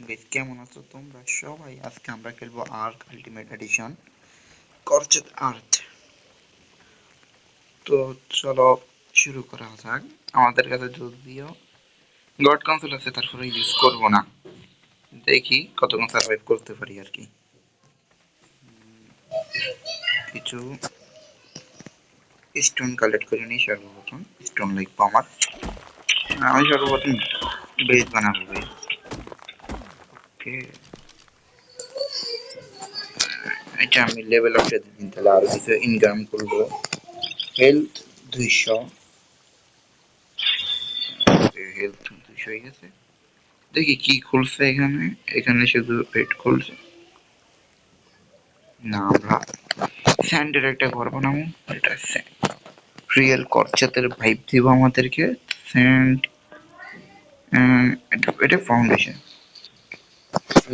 Guys, কেমন আছো তোমরা সবাই? আজকে আমরা খেলবো আর্ক আলটিমেট এডিশন করচেত আর্থ। তো চলো শুরু করা যাক। আমাদের কাছে যদিও গড কনসোল আছে, তারপরে ইউজ করব না। দেখি কতক্ষণ সার্ভাইভ করতে পারি আর কি। কিছু স্টোন কালেক্ট করে নিই সর্বপ্রথম। স্টোন লাগবে আমার। আমি সর্বপ্রথম বেস বানাবো গাইস। ওকে, এটা আমি লেভেল আপে দিন, তাহলে আরো কিছু ইনকাম করবো। হেলথ 200, হেলথ 200 হয়ে গেছে। দেখি কি খুলছে এখানে। এখানে শুধু পেট খুলছে না। আমরা স্যান্ডের একটা ঘর বানাবো। এটা রিয়েল করচাতের ভাইব দিব আমাদেরকে। স্যান্ড, এটা ফাউন্ডেশন।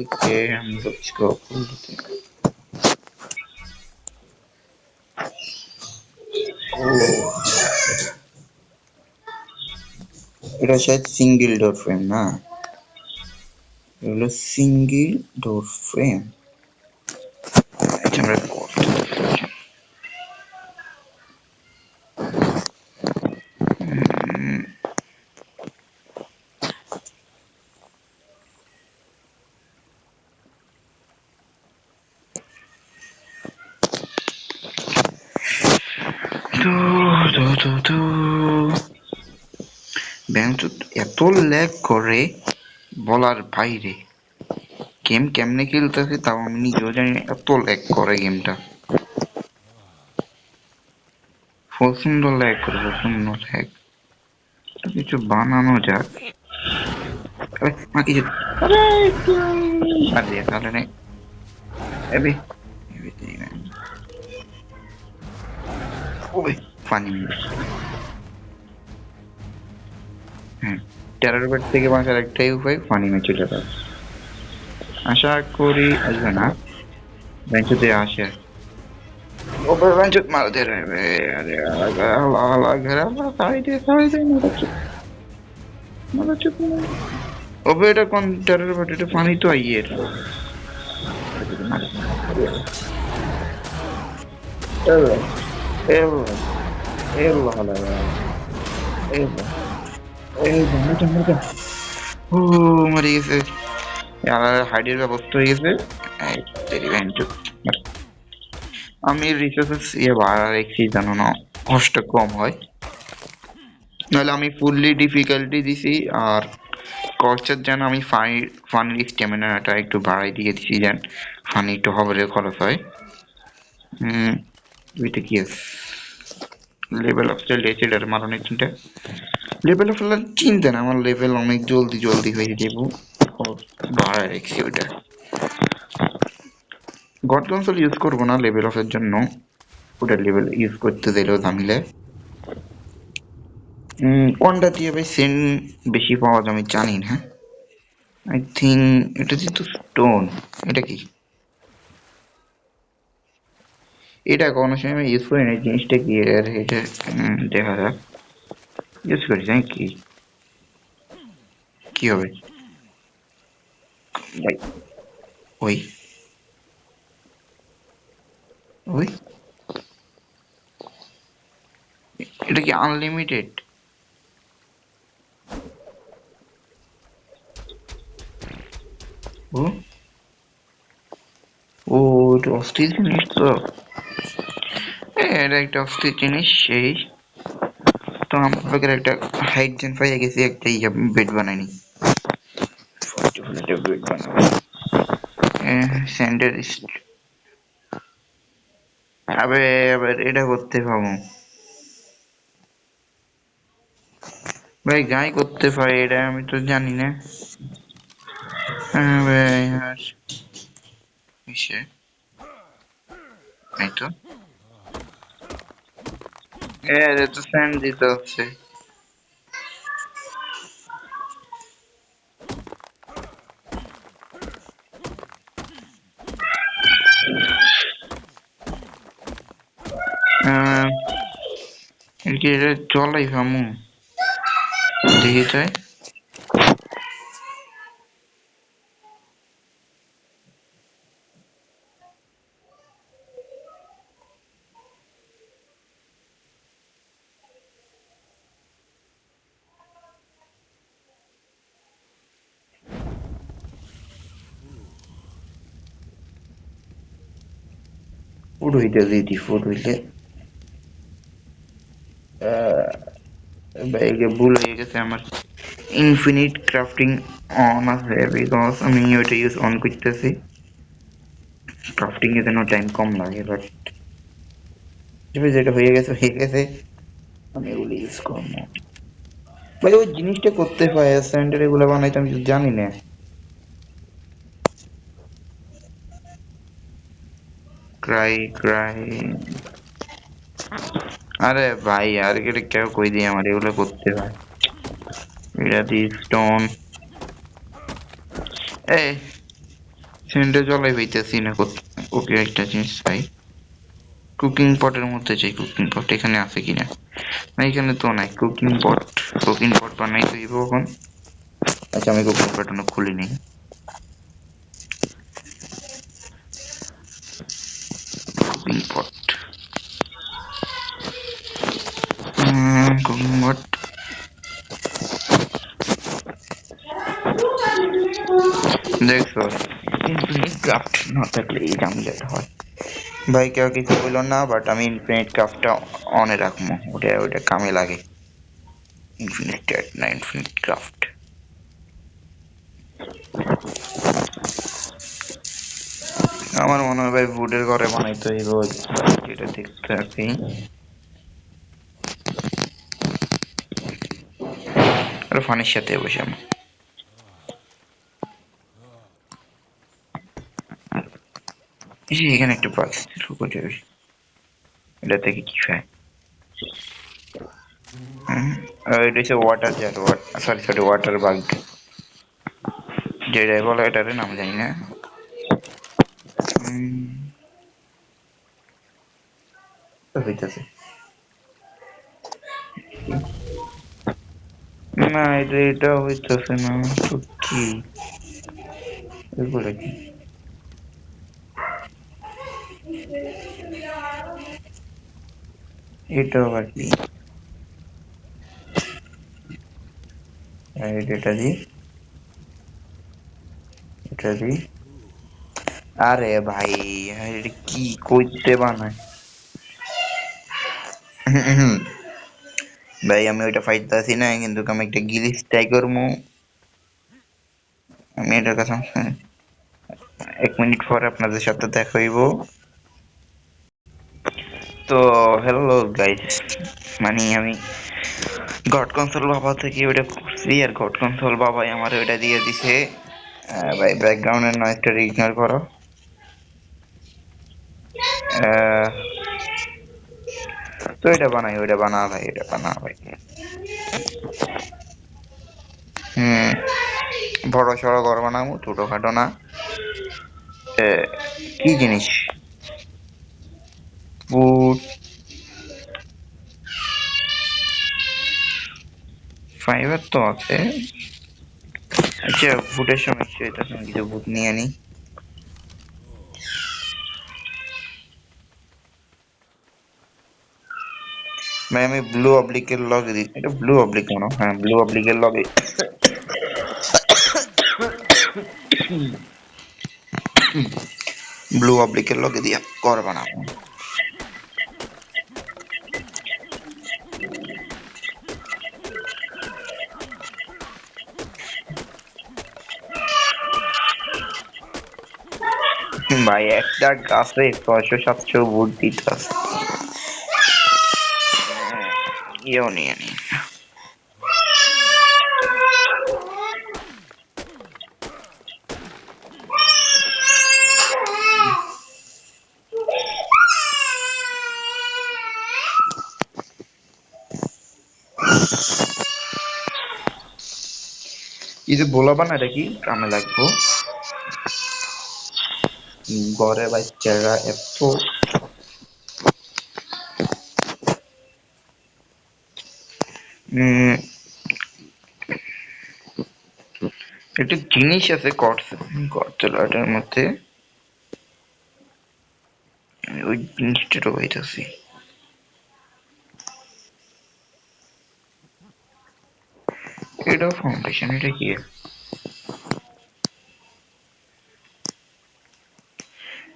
ওকে, আমি খুলতে। ও, এটা শায়দ সিঙ্গেল ডোর ফ্রেম না? এগুলো সিঙ্গেল ডোর ফ্রেম। এটা আমরা করতে। তো তো তো তো ব্যাংক এত ল্যাগ করে বলার বাইরে। গেম কেমনে খেলতেছে তাও আমি নিজেও জানি না, এত ল্যাগ করে গেমটা। প্রচন্ড ল্যাগ করে, প্রচন্ড ল্যাগ। কিছু বানানো যাক। কিছু আরে তাহলে নেই। এবি এবি ওই ফানি। হ্যাঁ, টেরার বেড থেকে বাঁচার একটাই উপায়, ফানি ম্যাচে চলে যাওয়া। আশা করি আসবে না। বেঞ্চতে আসে। ওপরে বেঞ্চত মারতে রবে। আরে আল্লাহ আল্লাহ ঘরে আল্লাহ সাইডে মারা চুপ। ওবে এটা কোন টেরার বেড? এটা ফানি তো আইয়ের। এল্লা এল্লা এল্লা এল্লা এল্লা এল্লা। ও মরে গেছে। আমার হাইডের ব্যবস্থা হয়ে গেছে। আমি রিসোর্সেস বাড়া রেখেছি জানো না, কষ্ট কম হয়। নাহলে আমি ফুললি ডিফিকাল্টি দিছি। আর কর্চার যেন আমি ফানি স্ট্যামিনাটা একটু বাড়াই দিয়ে দিছি, যেন ফানি একটু হবরে খরচ হয়। এটা কি আছে? লেভেল অফ স্টাইল এসিডার মারণের চিন্তা। লেভেল অফ চিন্তা না, আমার লেভেল অনেক জলদি জলদি হয়ে যাব। বাড়ায় রেখেছি ওইটা। গড কনসোল ইউজ করবো না লেভেল অফের জন্য। ওটা লেভেল ইউজ করতে দিলেও ঝামেলা। কোনটা দিয়ে ভাই সেন বেশি পাওয়া যায় আমি জানি না। আই থিঙ্ক এটা যেহেতু স্টোন। এটা কি? এটা কোনো সময় আমি ইউজ করি না। জিনিসটা কি এর? এটা দেখা যাক। ইউজ করি জানি কি কি হবে ভাই। ওই ওই এটা কি আনলিমিটেড? ও ও, এটা অস্থির জিনিস তো। এটা একটা অস্থির জিনিস সেই। তো আমাদের একটা হাইট জেন পাইয়ে গেছি, একটা বেড বানাইনি। বেড বানাবো স্যান্ডের। আবে আবার এটা করতে পাবো ভাই? গাই করতে পারে এটা, আমি তো জানি না। হ্যাঁ ভাই, আর কিসে? এই তো এটা তো স্যান্ড দিতে হচ্ছে। আহ, কি এটা চলাই ফামু? দেখি তাই। ফুড হইতে দিই ফুড হইলে ব্যাগে ভুল হয়ে গেছে আমার ইনফিনিট ক্রাফটিং অন আছে বিকজ আমি ওইটা ইউজ অন করতেছি ক্রাফটিং এর জন্য টাইম কম লাগে বাট যেটা হয়ে গেছে আমি এগুলো ইউজ করবো ভাই ওই জিনিসটা করতে হয় স্যান্ডেল এগুলো বানাইতে আমি তো জানি না ক্রাই ক্রাই আরে ভাই আর এটা কেউ কই দিয়ে আমার এগুলো করতে হয় এটা দিয়ে স্টোন এই স্যান্ডেল জলাই হইতেছি না ওকে একটা জিনিস চাই কুকিং পটের মধ্যে চাই কুকিং পট এখানে আছে কিনা না এখানে তো নাই কুকিং পট বানাই দিব এখন আচ্ছা আমি কুকিং পট খুলি নি কুকিং পট কুকিং পট দেখছো ইনফিনিট ক্রাফট না থাকলে এই ঝামেলাটা হয় ভাই কেউ কিছু বললো না বাট আমি ইনফিনিট ক্রাফটটা অনে রাখবো ওটা কামে লাগে ইনফিনিট না ইনফিনিট ক্রাফট আমার মনে হয় ভাই ভুডের ঘরে বানাইতে হইব যেটা দেখতে আছি আর ফানির সাথে বসে আমি এখানে একটু পাস শুরু করে এটা থেকে কি হয় এটা হচ্ছে water jet sorry water bug যেটাই বলে এটার নাম জানি না হইতেছে না এটা হইতেছে না তো কি এগুলো কি এটা আবার কি এটা দি এটা দি আরে ভাই এটা কি কইতে বানায় ভাই আমি ওইটা পাইতাছি না কিন্তু আমি একটা গিলিস ট্রাই করবো আমি এটার কথা 1 মিনিট পরে আপনাদের সাথে দেখা হইব তো হ্যালো গাইস মানে আমি গড কনসোল বাবা থেকে ওইটা করছি আর গড কনসোল বাবাই আমার ওইটা দিয়ে দিছে ভাই ব্যাকগ্রাউন্ডের নয়েজটা ইগনোর করো আহ, তো এটা বানাই ওইটা বানা ভাই এটা বানা ভাই হুম বড় সড়ো ঘর বানাবো ছোটখাটো না কি জিনিস ফুড ফাইবার তো আছে আচ্ছা ফুটের সমস্যা হইতেছে কিছু ভূত নিয়ে আনি ভাই আমি ব্লু অবলিকের লগে দিই এটা ব্লু অবলিক মনে হয়। হ্যাঁ ব্লু অবলিকের লগে ব্লু অবলিকের লগে দিয়া ঘর বানাবো ভাই একটা গাছে 600-700 ভোট দিতে আছে ইয়েও নিয়ে নি এই যে বোলা বানাটা কি কামে লাগবো ঘরে বাচ্চারা এত উম একটা জিনিস আছে কটসলাটার মধ্যে আমি ওই জিনিসটা ঢোকাইতেছি এটা ফাউন্ডেশন এটা কি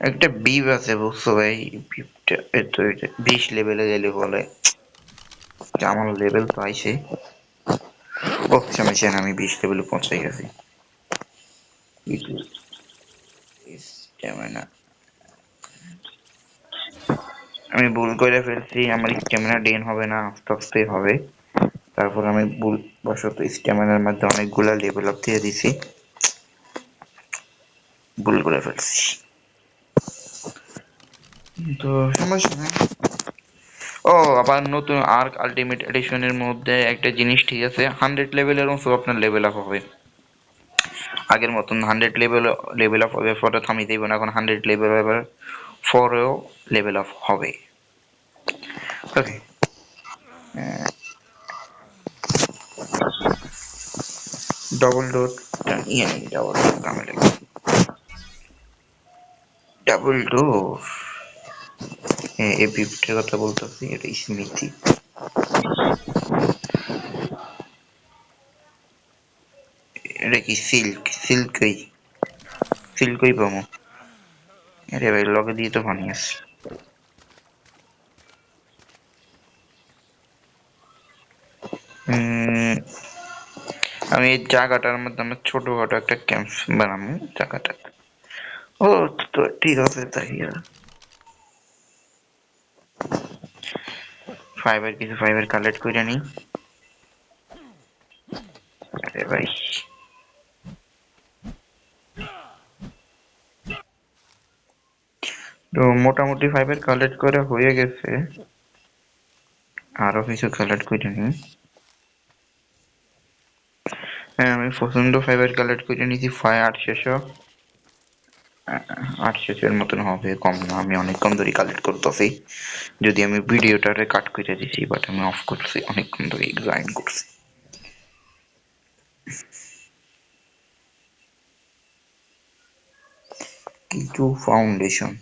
একটা বিপ আছে বুঝছো ভাই, বিপটা এত 20 লেভেলে গেলে বলে যে আমার লেভেল তো আইছে। ও সমস্যা না, আমি 20 লেভেলে পৌঁছে গেছি। স্ট্যামিনা আমি ভুল করে ফেলছি, আমার স্ট্যামিনা ডেন হবে না, আস্তে আস্তে হবে। তারপর আমি ভুল বশত স্ট্যামিনার মধ্যে অনেকগুলা লেভেল আপ দিয়ে দিছি, ভুল করে ফেলছি। তো সমস্যা নাই। ও আবার নতুন আর্ক আলটিমেট এডিশনের মধ্যে একটা জিনিস ঠিক আছে, 100 লেভেলের মতো আপনার লেভেল আপ হবে। আগের মতন 100 লেভেল লেভেল আপ হবে পরে থামিয়ে দেব না, এখন 100 লেভেল পরেও লেভেল আপ হবে। ওকে, ডবল ডোর ইয়ে নেই, ডবল ডোর নামে লাগে। ডাবল ডোর এই বিপটার কথা বলতেছি, এটা স্মৃতি। এটা কি সিল্ক? সিল্কই সিল্কই পাবো। আরে ভাই লগে দিয়ে তো পানি আছে। উম, আমি এই জায়গাটার মধ্যে আমার ছোটখাটো একটা ক্যাম্প বানাবো জায়গাটা। ও তো ঠিক আছে তাই। কিছু ফাইবার কালেক্ট করে নি। আরে ভাই, তো মোটামুটি ফাইবার কালেক্ট করা হয়ে গেছে, আরো কিছু কালেক্ট করে নি। হ্যাঁ আমি পছন্দ ফাইবার কালেক্ট করে নিয়েছি 800 800 এর মতন হবে, কম না। আমি অনেকক্ষণ ধরে কালেক্ট করতেছি, যদি আমি ভিডিওটারে কাট করে দিছি, বাট আমি অফ করছি, অনেকক্ষণ ধরে এক্সাইন করছি। কিছু ফাউন্ডেশন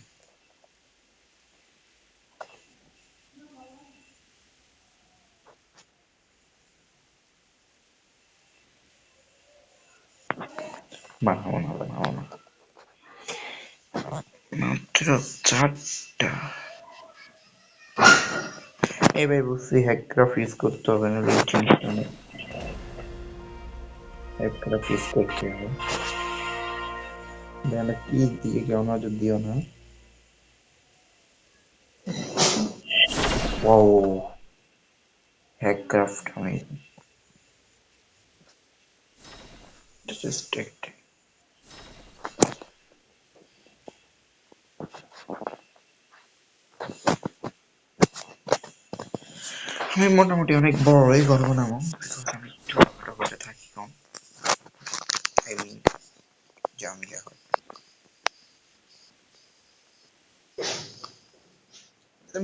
বানাবো না, বানাবো না, মাত্র 4টা। এই ভাই বুঝছি, হ্যাকক্রাফট ইউজ করতে হবে না, হ্যাকক্রাফট ইউজ করতে হবে। দেয়ালে কি দিয়ে কেউ নজর দিও না। ও হ্যাকক্রাফট আমি জাস্ট একটা, আমি মোটামুটি অনেক বড়ই করবো না, আমি ছোটখাটো করে থাকি কম। আই মিন জামিলা হয়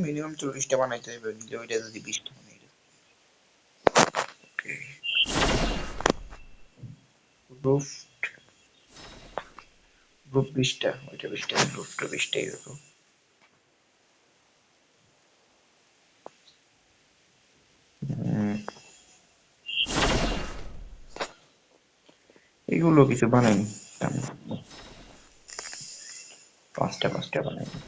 মিনিমাম 40টা বানাইতে হবে, ওইটা যদি 20টা বানাই। ওকে, রুফ রুফ 20টা, ওইটা 20টা, রুফটা 20টাই হতো। এগুলো কিছু বানাইনি, তেমন। 5টা বানাইনি।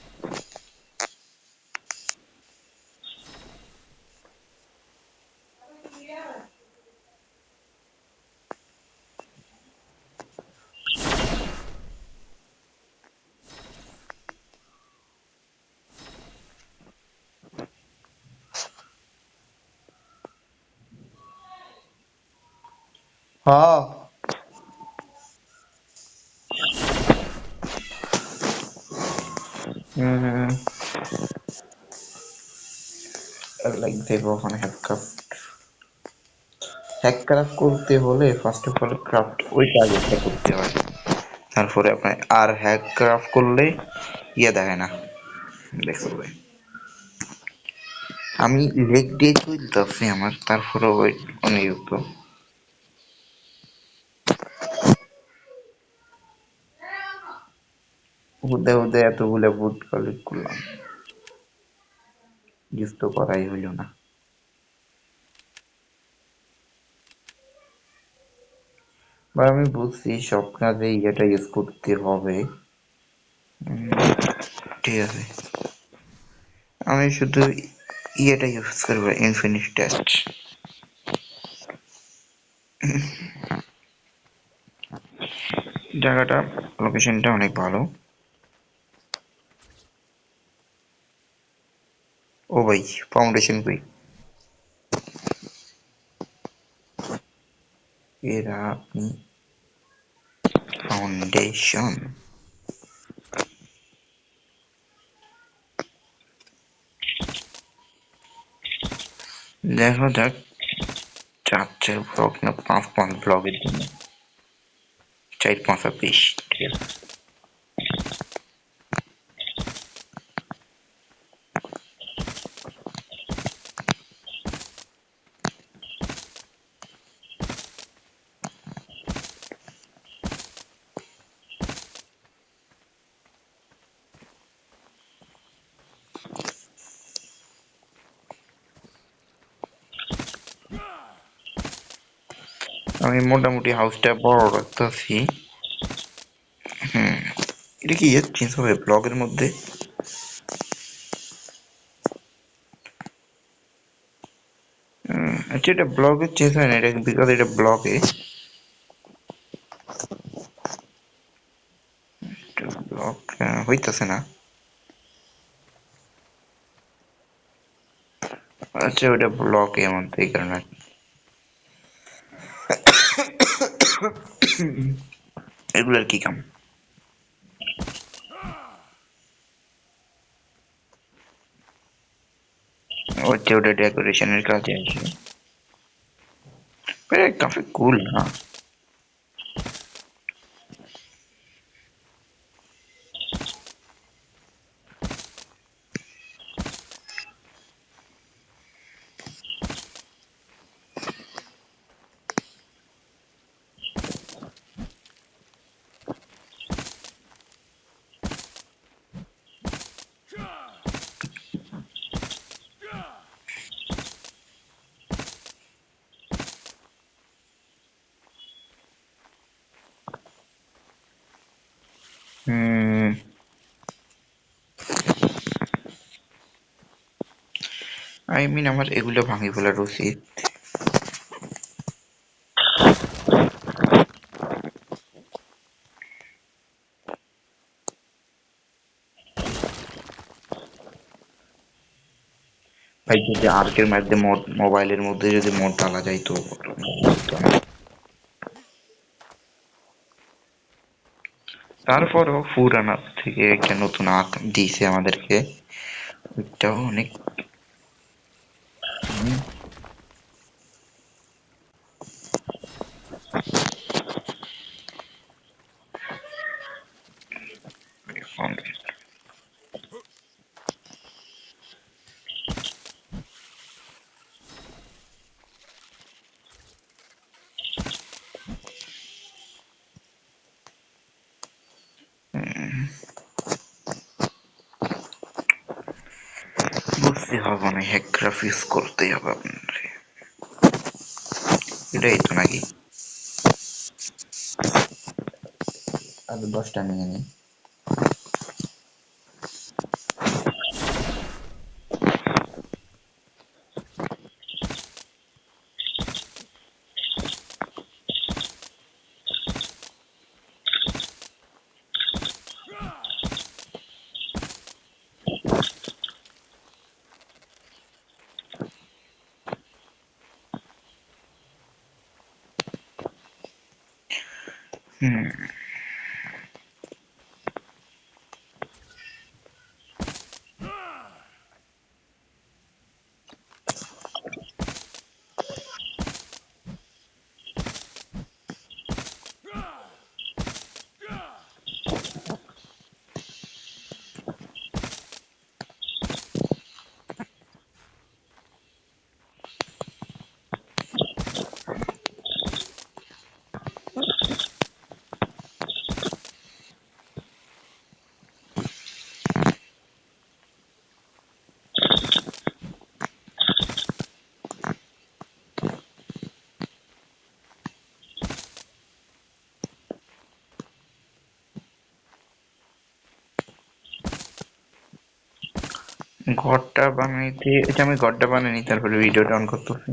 হ্যাঁ, লাইক দেবো ওখানে হ্যাকক্রাফট করতে হলে ফার্স্ট অফ অল ক্রাফট ওই টার্গেটটা করতে হয়, তারপরে আপনার আর হ্যাকক্রাফট করলে ইয়ে দেখে না, দেখো ভাই আমি লেগ দিয়ে তুলতেছি আমার, তারপরে ওই অনেক তো হুদে হুদে এতগুলো বুট কালেক্ট করলাম, ইউজ তো করাই হইল না। বা আমি বুঝছি সব কাজে এটা ইউজ করতে হবে। ঠিক আছে, আমি শুধু ইয়েটা ইউজ করবো, ইনফিনিট টেস্ট। জায়গাটা, লোকেশনটা অনেক ভালো। ও ভাই, ফাউন্ডেশন কই? এরা আপনি ফাউন্ডেশন, দেখা যাক 4 ব্লক না 5 ব্লকের জন্য, 4-5 বেশ। ঠিক আছে, আমি মোটামুটি হাউসটা বড় রাখতেছি। হুম, এটা কি ইয়ে চেঞ্জ হবে ব্লগের মধ্যে? আচ্ছা, এটা ব্লগে চেঞ্জ হয় না, এটা বিকজ এটা ব্লগে, ব্লগ হইতাছে না। আচ্ছা, ওটা ব্লকে এমন, এই কারণে আর কি। এগুলার কি কাম? হচ্ছে ওটা ডেকোরেশনের কাজে আসে। কাফে কুল না? হুম, আই মিন আমার এগুলো ভাঙি ফেলার উচিত। ভাই, যদি আর্কের মধ্যে মোড, মোবাইলের মধ্যে যদি মোড ডালা যায় তো হতো না। তারপরও ফুরানার থেকে একটা নতুন আর্ক দিয়েছে আমাদেরকে, ওইটাও অনেক। বুঝতে হবে না, হ্যাক গ্রাফিক্স করতেই হবে আপনার, এটাই তো নাকি? আর 10টা নিয়ে নিই। হুম, ঘরটা বানাইতে, এটা আমি ঘরটা বানাইনি তারপরে ভিডিওটা অন করতেছি।